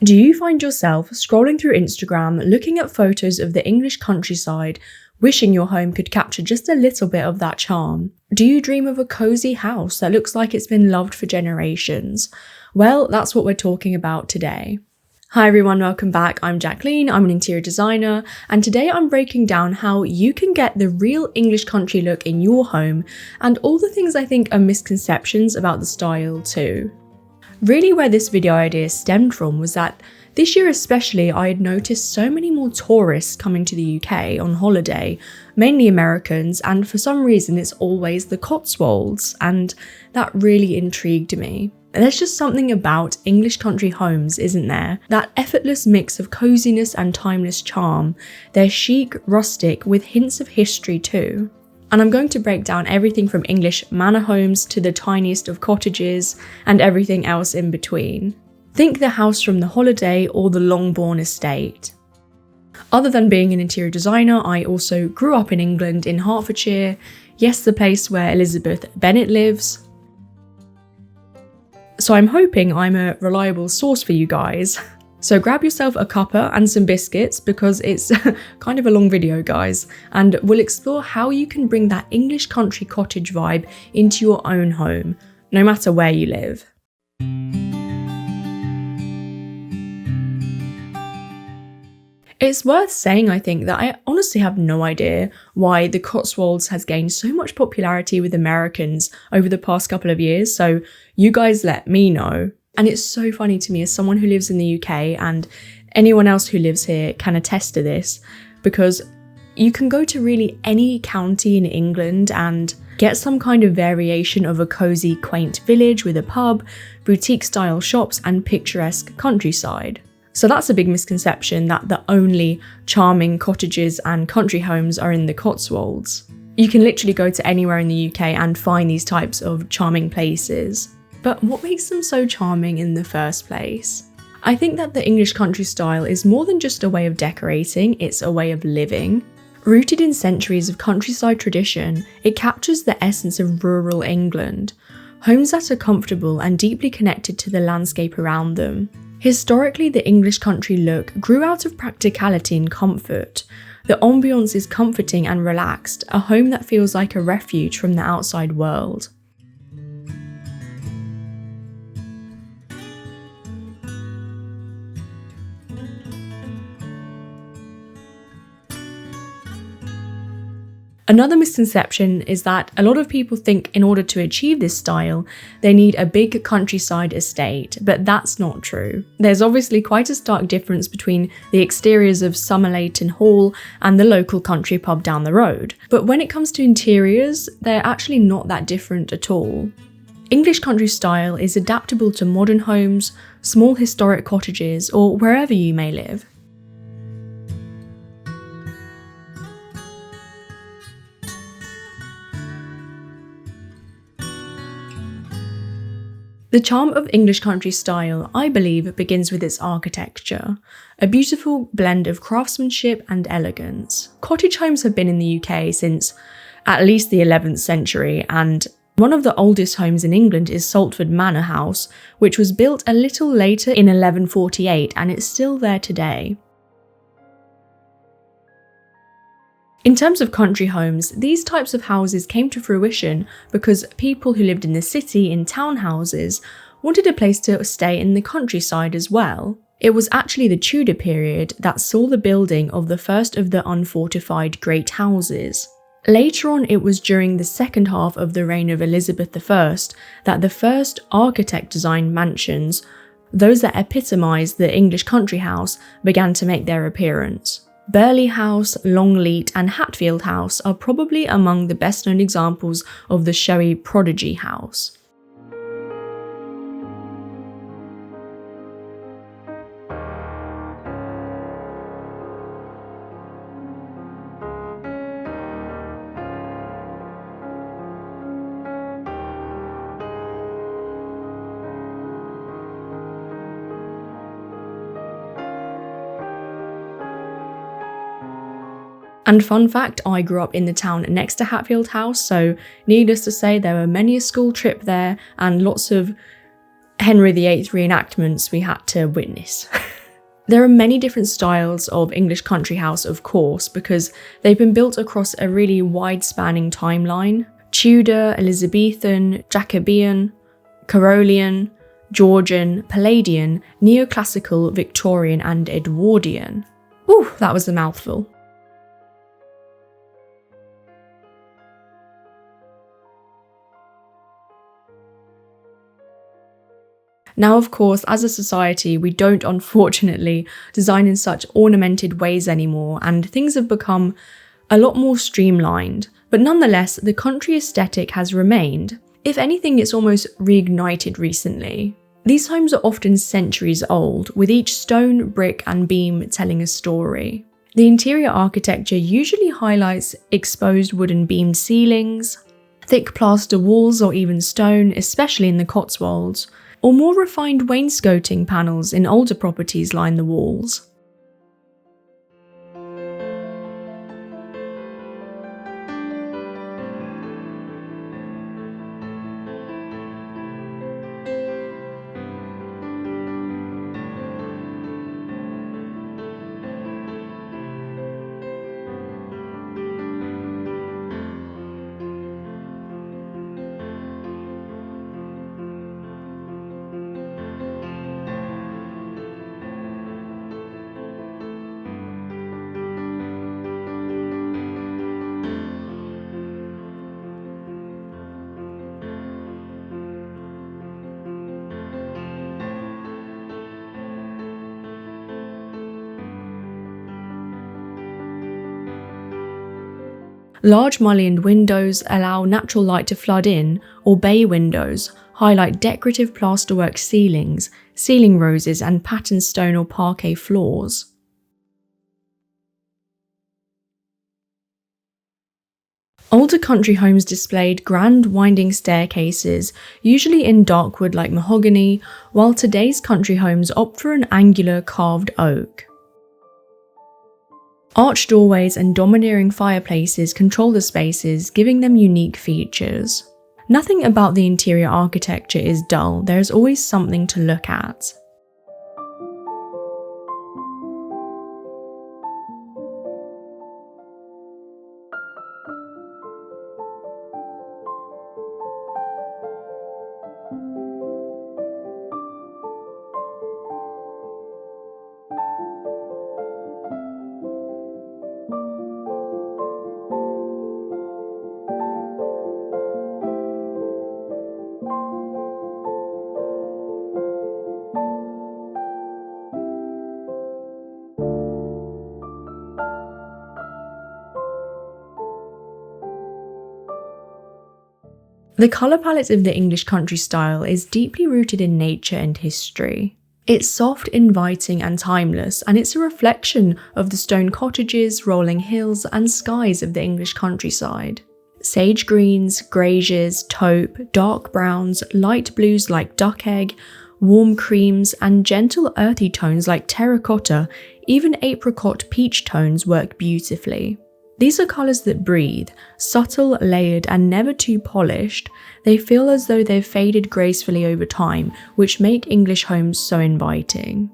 Do you find yourself scrolling through Instagram, looking at photos of the English countryside, wishing your home could capture just a little bit of that charm? Do you dream of a cozy house that looks like it's been loved for generations? Well, that's what we're talking about today. Hi everyone, welcome back. I'm Jacqueline, I'm an interior designer, and today I'm breaking down how you can get the real English country look in your home and all the things I think are misconceptions about the style too. Really where this video idea stemmed from was that this year especially I had noticed so many more tourists coming to the UK on holiday, mainly Americans, and for some reason it's always the Cotswolds, and that really intrigued me. There's just something about English country homes, isn't there? That effortless mix of coziness and timeless charm. They're chic, rustic, with hints of history too. And I'm going to break down everything from English manor homes to the tiniest of cottages and everything else in between. Think the house from the holiday or the Longbourn estate. Other than being an interior designer, I also grew up in England in Hertfordshire, yes, the place where Elizabeth Bennet lives. So I'm hoping I'm a reliable source for you guys. So grab yourself a cuppa and some biscuits because it's kind of a long video, guys, and we'll explore how you can bring that English country cottage vibe into your own home, no matter where you live. It's worth saying, I think, that I honestly have no idea why the Cotswolds has gained so much popularity with Americans over the past couple of years, so you guys let me know. And it's so funny to me as someone who lives in the UK, and anyone else who lives here can attest to this, because you can go to really any county in England and get some kind of variation of a cozy, quaint village with a pub, boutique-style shops and picturesque countryside. So that's a big misconception that the only charming cottages and country homes are in the Cotswolds. You can literally go to anywhere in the UK and find these types of charming places. But what makes them so charming in the first place? I think that the English country style is more than just a way of decorating, it's a way of living. Rooted in centuries of countryside tradition, it captures the essence of rural England. Homes that are comfortable and deeply connected to the landscape around them. Historically, the English country look grew out of practicality and comfort. The ambience is comforting and relaxed, a home that feels like a refuge from the outside world. Another misconception is that a lot of people think in order to achieve this style, they need a big countryside estate, but that's not true. There's obviously quite a stark difference between the exteriors of Somerleyton Hall and the local country pub down the road. But when it comes to interiors, they're actually not that different at all. English country style is adaptable to modern homes, small historic cottages, or wherever you may live. The charm of English country style, I believe, begins with its architecture, a beautiful blend of craftsmanship and elegance. Cottage homes have been in the UK since at least the 11th century, and one of the oldest homes in England is Salford Manor House, which was built a little later in 1148 and it's still there today. In terms of country homes, these types of houses came to fruition because people who lived in the city in townhouses wanted a place to stay in the countryside as well. It was actually the Tudor period that saw the building of the first of the unfortified great houses. Later on, it was during the second half of the reign of Elizabeth I that the first architect-designed mansions, those that epitomised the English country house, began to make their appearance. Burghley House, Longleat and Hatfield House are probably among the best known examples of the showy prodigy house. And fun fact, I grew up in the town next to Hatfield House, so needless to say there were many a school trip there and lots of Henry VIII reenactments we had to witness. There are many different styles of English country house, of course, because they've been built across a really wide-spanning timeline. Tudor, Elizabethan, Jacobean, Carolean, Georgian, Palladian, Neoclassical, Victorian and Edwardian. Ooh, that was a mouthful. Now, of course, as a society, we don't unfortunately design in such ornamented ways anymore, and things have become a lot more streamlined. But nonetheless, the country aesthetic has remained. If anything, it's almost reignited recently. These homes are often centuries old, with each stone, brick and beam telling a story. The interior architecture usually highlights exposed wooden beamed ceilings, thick plaster walls or even stone, especially in the Cotswolds, or more refined wainscoting panels in older properties line the walls. Large mullioned windows allow natural light to flood in, or bay windows highlight decorative plasterwork ceilings, ceiling roses and patterned stone or parquet floors. Older country homes displayed grand winding staircases, usually in dark wood like mahogany, while today's country homes opt for an angular carved oak. Arched doorways and domineering fireplaces control the spaces, giving them unique features. Nothing about the interior architecture is dull, there is always something to look at. The colour palette of the English country style is deeply rooted in nature and history. It's soft, inviting and timeless, and it's a reflection of the stone cottages, rolling hills and skies of the English countryside. Sage greens, greys, taupe, dark browns, light blues like duck egg, warm creams and gentle earthy tones like terracotta, even apricot peach tones work beautifully. These are colours that breathe, subtle, layered and never too polished. They feel as though they've faded gracefully over time, which make English homes so inviting.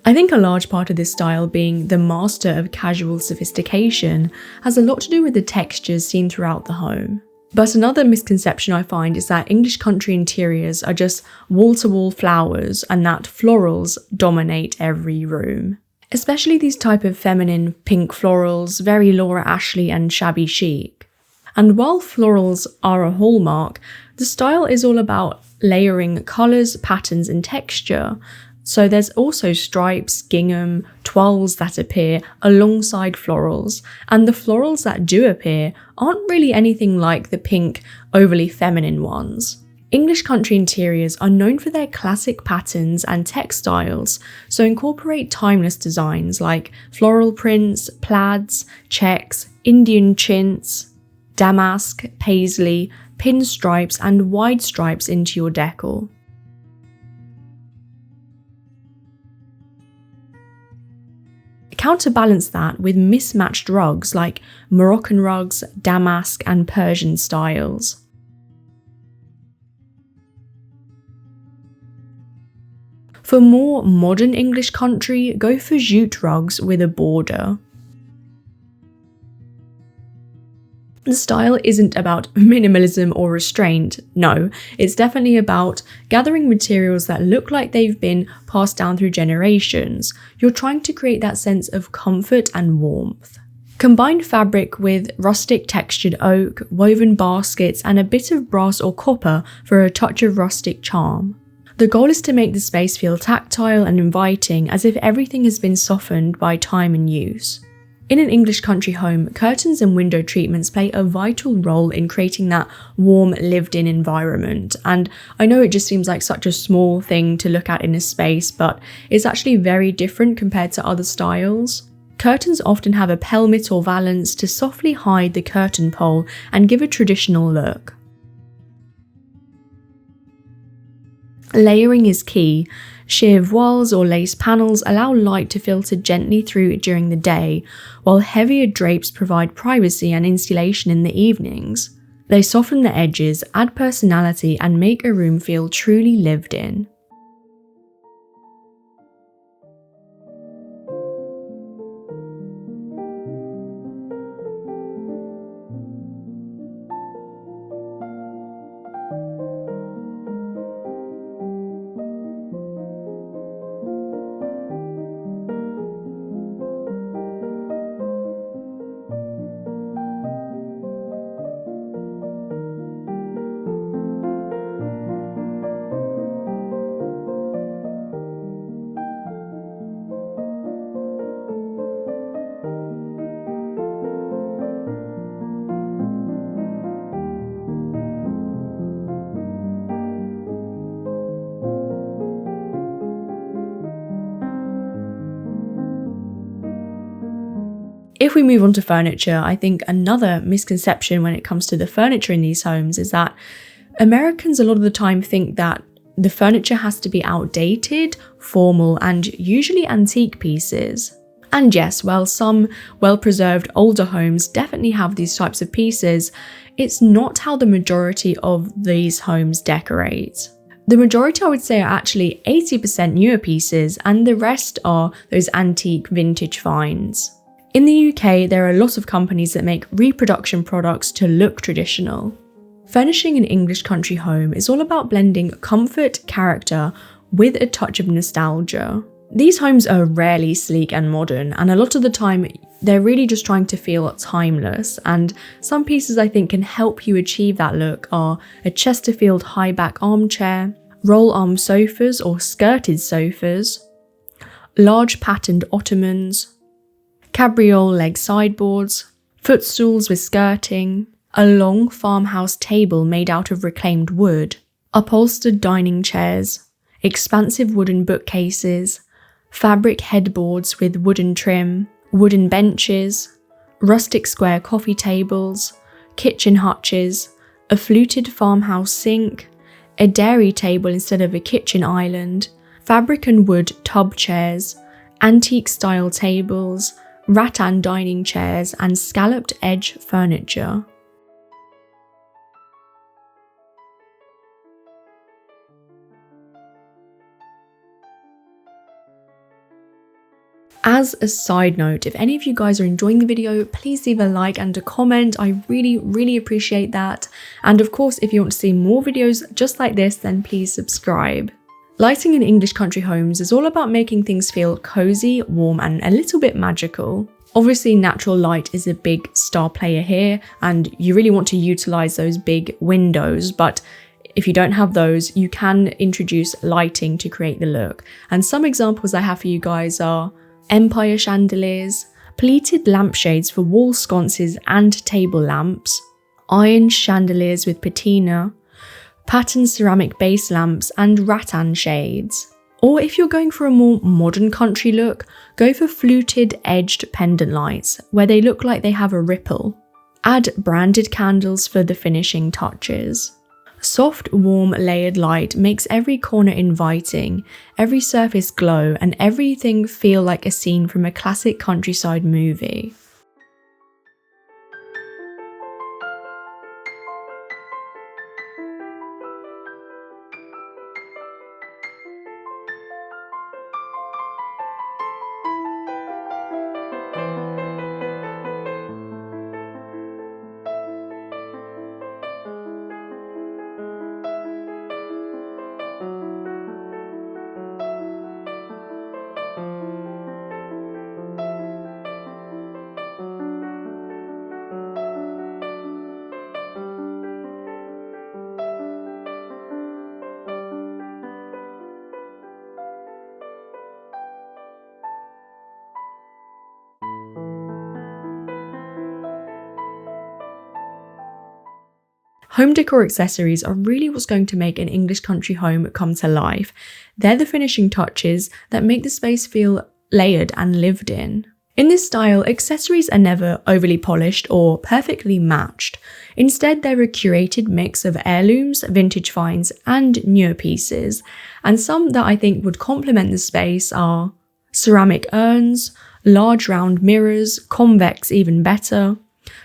I think a large part of this style, being the master of casual sophistication, has a lot to do with the textures seen throughout the home. But another misconception I find is that English country interiors are just wall-to-wall flowers and that florals dominate every room. Especially these type of feminine pink florals, very Laura Ashley and shabby chic. And while florals are a hallmark, the style is all about layering colours, patterns and texture. So there's also stripes, gingham, toiles that appear alongside florals, and the florals that do appear aren't really anything like the pink, overly feminine ones. English country interiors are known for their classic patterns and textiles, so incorporate timeless designs like floral prints, plaids, checks, Indian chintz, damask, paisley, pinstripes and wide stripes into your decor. Counterbalance that with mismatched rugs like Moroccan rugs, damask and Persian styles. For more modern English country, go for jute rugs with a border. The style isn't about minimalism or restraint, no, it's definitely about gathering materials that look like they've been passed down through generations. You're trying to create that sense of comfort and warmth. Combine fabric with rustic textured oak, woven baskets and a bit of brass or copper for a touch of rustic charm. The goal is to make the space feel tactile and inviting, as if everything has been softened by time and use. In an English country home, curtains and window treatments play a vital role in creating that warm, lived-in environment. And I know it just seems like such a small thing to look at in a space, but it's actually very different compared to other styles. Curtains often have a pelmet or valance to softly hide the curtain pole and give a traditional look. Layering is key. Sheer voiles or lace panels allow light to filter gently through during the day, while heavier drapes provide privacy and insulation in the evenings. They soften the edges, add personality, and make a room feel truly lived in. If we move on to furniture, I think another misconception when it comes to the furniture in these homes is that Americans a lot of the time think that the furniture has to be outdated, formal, and usually antique pieces. And yes, while some well-preserved older homes definitely have these types of pieces, it's not how the majority of these homes decorate. The majority, I would say, are actually 80% newer pieces, and the rest are those antique vintage finds. In the UK, there are a lot of companies that make reproduction products to look traditional. Furnishing an English country home is all about blending comfort, character, with a touch of nostalgia. These homes are rarely sleek and modern, and a lot of the time, they're really just trying to feel timeless, and some pieces I think can help you achieve that look are a Chesterfield high-back armchair, roll-arm sofas or skirted sofas, large patterned ottomans, cabriole leg sideboards, footstools with skirting, a long farmhouse table made out of reclaimed wood, upholstered dining chairs, expansive wooden bookcases, fabric headboards with wooden trim, wooden benches, rustic square coffee tables, kitchen hutches, a fluted farmhouse sink, a dairy table instead of a kitchen island, fabric and wood tub chairs, antique style tables, rattan dining chairs, and scalloped edge furniture. As a side note, if any of you guys are enjoying the video, please leave a like and a comment. I really appreciate that. And of course, if you want to see more videos just like this, then please subscribe. Lighting in English country homes is all about making things feel cozy, warm, and a little bit magical. Obviously, natural light is a big star player here, and you really want to utilize those big windows, but if you don't have those, you can introduce lighting to create the look. And some examples I have for you guys are empire chandeliers, pleated lampshades for wall sconces and table lamps, iron chandeliers with patina, patterned ceramic base lamps and rattan shades. Or if you're going for a more modern country look, go for fluted edged pendant lights where they look like they have a ripple. Add branded candles for the finishing touches. Soft, warm, layered light makes every corner inviting, every surface glow, and everything feel like a scene from a classic countryside movie. Home decor accessories are really what's going to make an English country home come to life. They're the finishing touches that make the space feel layered and lived in. In this style, accessories are never overly polished or perfectly matched. Instead, they're a curated mix of heirlooms, vintage finds, and newer pieces. And some that I think would complement the space are ceramic urns, large round mirrors, convex even better,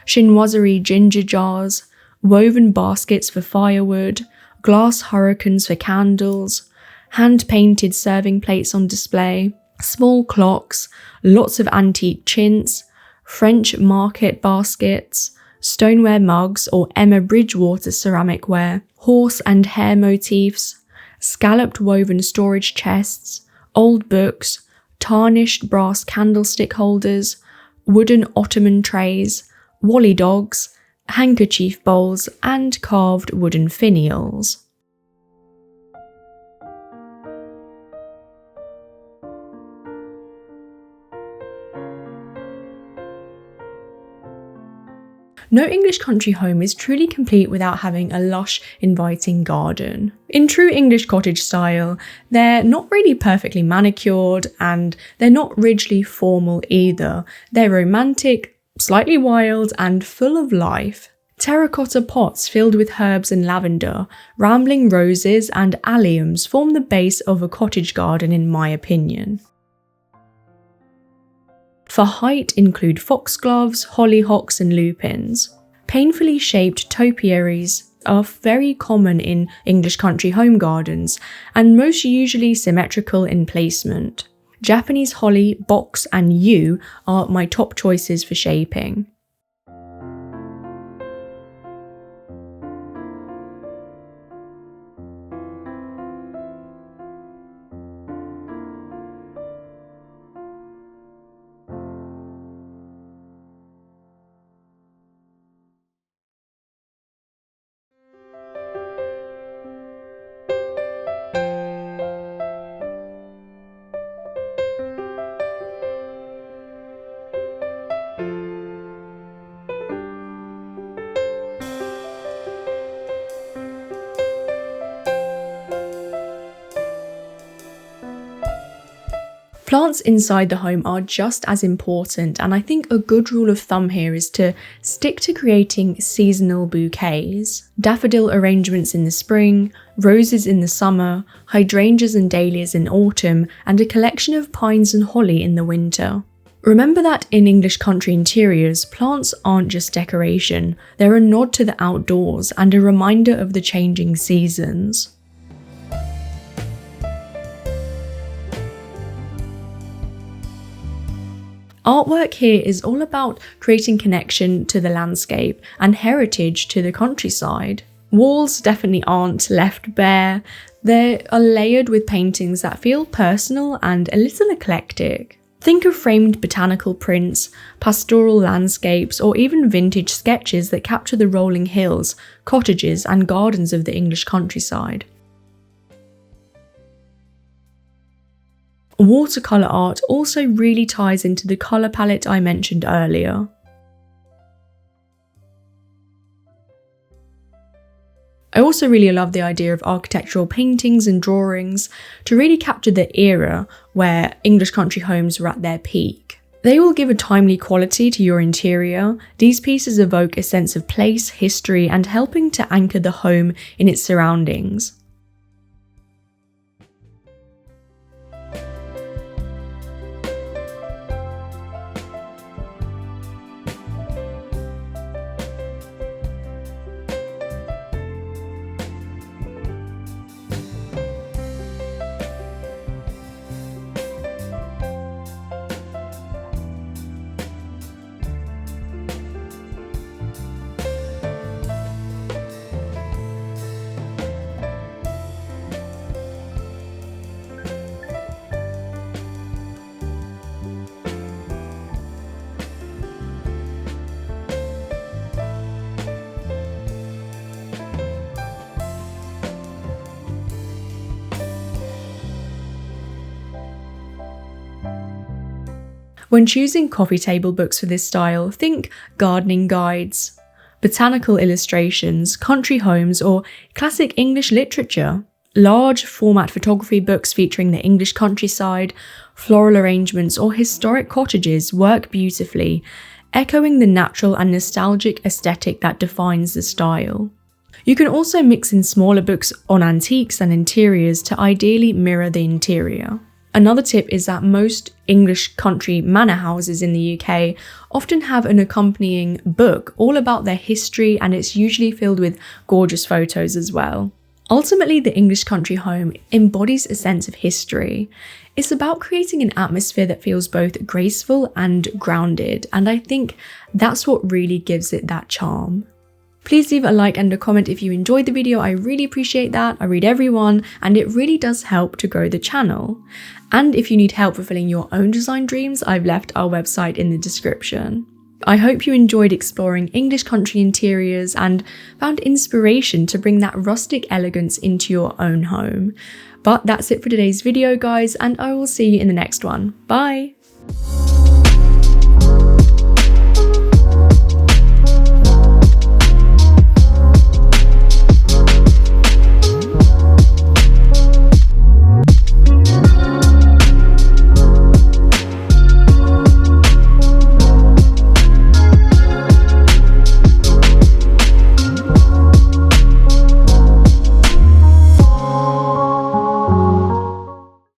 chinoiserie ginger jars, woven baskets for firewood, glass hurricanes for candles, hand-painted serving plates on display, small clocks, lots of antique chintz, French market baskets, stoneware mugs or Emma Bridgewater ceramic ware, horse and hare motifs, scalloped woven storage chests, old books, tarnished brass candlestick holders, wooden ottoman trays, wally dogs, handkerchief bowls, and carved wooden finials. No English country home is truly complete without having a lush, inviting garden. In true English cottage style, they're not really perfectly manicured and they're not rigidly formal either. They're romantic, slightly wild, and full of life. Terracotta pots filled with herbs and lavender, rambling roses and alliums form the base of a cottage garden in my opinion. For height include foxgloves, hollyhocks and lupins. Painfully shaped topiaries are very common in English country home gardens and most usually symmetrical in placement. Japanese holly, box and yew are my top choices for shaping. Plants inside the home are just as important, and I think a good rule of thumb here is to stick to creating seasonal bouquets. Daffodil arrangements in the spring, roses in the summer, hydrangeas and dahlias in autumn, and a collection of pines and holly in the winter. Remember that in English country interiors, plants aren't just decoration, they're a nod to the outdoors and a reminder of the changing seasons. Artwork here is all about creating connection to the landscape and heritage to the countryside. Walls definitely aren't left bare, they are layered with paintings that feel personal and a little eclectic. Think of framed botanical prints, pastoral landscapes, or even vintage sketches that capture the rolling hills, cottages, and gardens of the English countryside. Watercolour art also really ties into the colour palette I mentioned earlier. I also really love the idea of architectural paintings and drawings to really capture the era where English country homes were at their peak. They all give a timely quality to your interior. These pieces evoke a sense of place, history, and helping to anchor the home in its surroundings. When choosing coffee table books for this style, think gardening guides, botanical illustrations, country homes, or classic English literature. Large format photography books featuring the English countryside, floral arrangements, or historic cottages work beautifully, echoing the natural and nostalgic aesthetic that defines the style. You can also mix in smaller books on antiques and interiors to ideally mirror the interior. Another tip is that most English country manor houses in the UK often have an accompanying book all about their history, and it's usually filled with gorgeous photos as well. Ultimately, the English country home embodies a sense of history. It's about creating an atmosphere that feels both graceful and grounded, and I think that's what really gives it that charm. Please leave a like and a comment if you enjoyed the video. I really appreciate that. I read everyone, and it really does help to grow the channel. And if you need help fulfilling your own design dreams, I've left our website in the description. I hope you enjoyed exploring English country interiors and found inspiration to bring that rustic elegance into your own home. But that's it for today's video, guys, and I will see you in the next one. Bye!